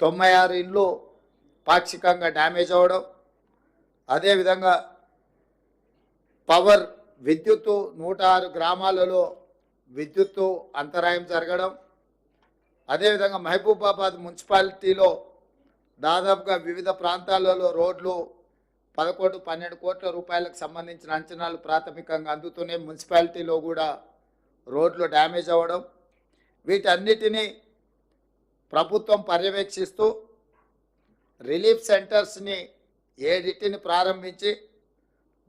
96 ఇండ్లు పాక్షికంగా డ్యామేజ్ అవ్వడం, అదేవిధంగా పవర్ విద్యుత్తు 106 గ్రామాలలో విద్యుత్తు అంతరాయం జరగడం, అదేవిధంగా మహబూబాబాద్ మున్సిపాలిటీలో దాదాపుగా వివిధ ప్రాంతాలలో రోడ్లు 11-12 కోట్ల రూపాయలకు సంబంధించిన అంచనాలు ప్రాథమికంగా అందుతూనే మున్సిపాలిటీలో కూడా రోడ్లు డ్యామేజ్ అవ్వడం, వీటన్నిటినీ ప్రభుత్వం పర్యవేక్షిస్తూ రిలీఫ్ సెంటర్స్ని 7 ప్రారంభించి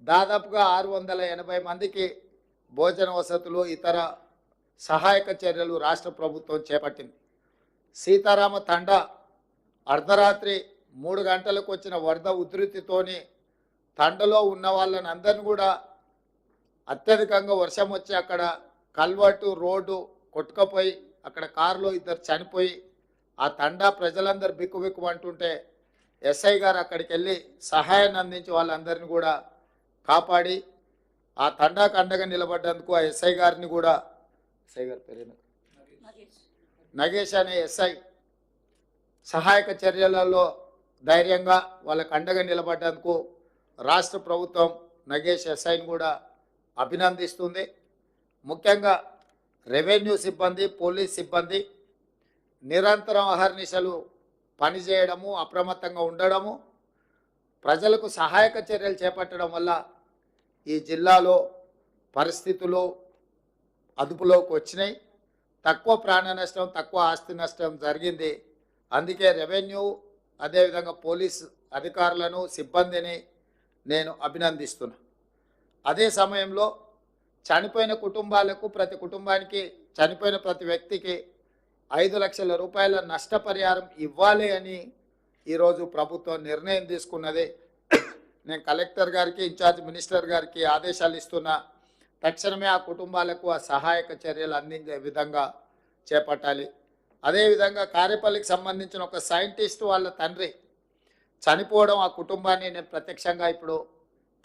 దాదాపుగా 680 మందికి భోజన వసతులు ఇతర సహాయక చర్యలు రాష్ట్ర ప్రభుత్వం చేపట్టింది. సీతారామ తండా అర్ధరాత్రి 3 గంటలకు వచ్చిన వరద ఉధృతితోని తండలో ఉన్న వాళ్ళని అందరిని కూడా అత్యధికంగా వర్షం వచ్చి అక్కడ కల్వర్టు రోడ్డు కొట్టుకపోయి అక్కడ కారులో 2 చనిపోయి ఆ తండా ప్రజలందరూ బిక్కుబిక్కుమంటుంటే ఎస్ఐ గారు అక్కడికి వెళ్ళి సహాయాన్ని అందించి వాళ్ళందరినీ కూడా కాపాడి ఆ తండాకు అండగా నిలబడ్డందుకు ఆ ఎస్ఐ గారిని కూడా, ఎస్ఐ గారి పేరు నగేష్ అనే ఎస్ఐ సహాయక చర్యలలో ధైర్యంగా వాళ్ళకు అండగా నిలబడ్డందుకు రాష్ట్ర ప్రభుత్వం నగేష్ ఎస్ఐని కూడా అభినందిస్తుంది. ముఖ్యంగా రెవెన్యూ సిబ్బంది, పోలీస్ సిబ్బంది నిరంతరం అహర్నిశలు పనిచేయడము, అప్రమత్తంగా ఉండడము, ప్రజలకు సహాయక చర్యలు చేపట్టడం వల్ల ఈ జిల్లాలో పరిస్థితులు అదుపులోకి వచ్చినాయి. తక్కువ ప్రాణ నష్టం, తక్కువ ఆస్తి నష్టం జరిగింది. అందుకే రెవెన్యూ అదేవిధంగా పోలీస్ అధికారులను, సిబ్బందిని నేను అభినందిస్తున్నా. అదే సమయంలో చనిపోయిన కుటుంబాలకు, ప్రతి కుటుంబానికి, చనిపోయిన ప్రతి వ్యక్తికి 5 లక్షల రూపాయల నష్టపరిహారం ఇవ్వాలి అని ఈరోజు ప్రభుత్వం నిర్ణయం తీసుకున్నది. నేను కలెక్టర్ గారికి, ఇన్ఛార్జ్ మినిస్టర్ గారికి ఆదేశాలు ఇస్తున్నా. తక్షణమే ఆ కుటుంబాలకు ఆ సహాయక చర్యలు అందించే విధంగా చేపట్టాలి. అదేవిధంగా కారేపల్లికి సంబంధించిన ఒక సైంటిస్ట్ వాళ్ళ తండ్రి చనిపోవడం, ఆ కుటుంబాన్ని నేను ప్రత్యక్షంగా ఇప్పుడు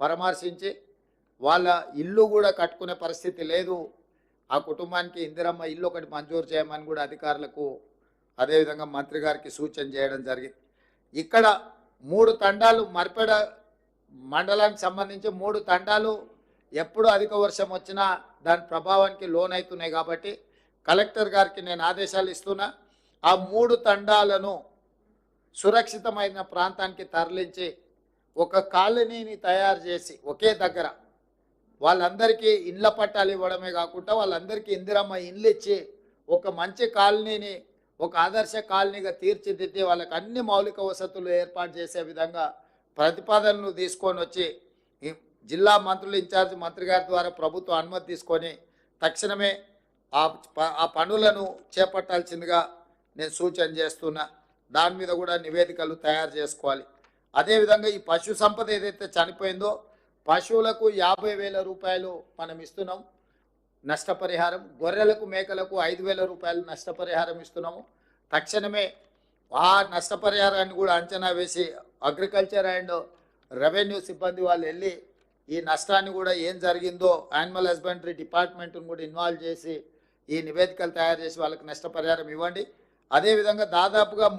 పరామర్శించి వాళ్ళ ఇల్లు కూడా కట్టుకునే పరిస్థితి లేదు, ఆ కుటుంబానికి ఇందిరమ్మ ఇల్లు ఒకటి మంజూరు చేయమని కూడా అధికారులకు అదేవిధంగా మంత్రి గారికి సూచన చేయడం జరిగింది. ఇక్కడ 3 తండాలు మర్పెడ మండలానికి సంబంధించి 3 తండాలు ఎప్పుడు అధిక వర్షం వచ్చినా దాని ప్రభావానికి లోనవుతున్నాయి. కాబట్టి కలెక్టర్ గారికి నేను ఆదేశాలు ఇస్తున్నా. ఆ 3 తండాలను సురక్షితమైన ప్రాంతానికి తరలించి ఒక కాలనీని తయారు చేసి ఒకే దగ్గర వాళ్ళందరికీ ఇండ్ల పట్టాలు ఇవ్వడమే కాకుండా వాళ్ళందరికీ ఇందిరమ్మ ఇండ్లు ఇచ్చి ఒక మంచి కాలనీని ఒక ఆదర్శ కాలనీగా తీర్చిదిద్ది వాళ్ళకి అన్ని మౌలిక వసతులు ఏర్పాటు చేసే విధంగా ప్రతిపాదనలు తీసుకొని వచ్చి జిల్లా మంత్రులు, ఇన్ఛార్జ్ మంత్రి గారి ద్వారా ప్రభుత్వం అనుమతి తీసుకొని తక్షణమే ఆ పనులను చేపట్టాల్సిందిగా నేను సూచన చేస్తున్నా. దాని మీద కూడా నివేదికలు తయారు చేసుకోవాలి. అదేవిధంగా ఈ పశు సంపద ఏదైతే చనిపోయిందో పశువులకు 50,000 రూపాయలు మనం ఇస్తున్నాం నష్టపరిహారం, గొర్రెలకు, మేకలకు 5,000 రూపాయలు నష్టపరిహారం ఇస్తున్నాము. తక్షణమే ఆ నష్టపరిహారాన్ని కూడా అంచనా వేసి అగ్రికల్చర్ అండ్ రెవెన్యూ సిబ్బంది వాళ్ళు వెళ్ళి ఈ నష్టాన్ని కూడా ఏం జరిగిందో యానిమల్ హస్బెండరీ డిపార్ట్మెంట్ను కూడా ఇన్వాల్వ్ చేసి ఈ నివేదికలు తయారు చేసి వాళ్ళకి నష్టపరిహారం ఇవ్వండి. అదేవిధంగా దాదాపుగా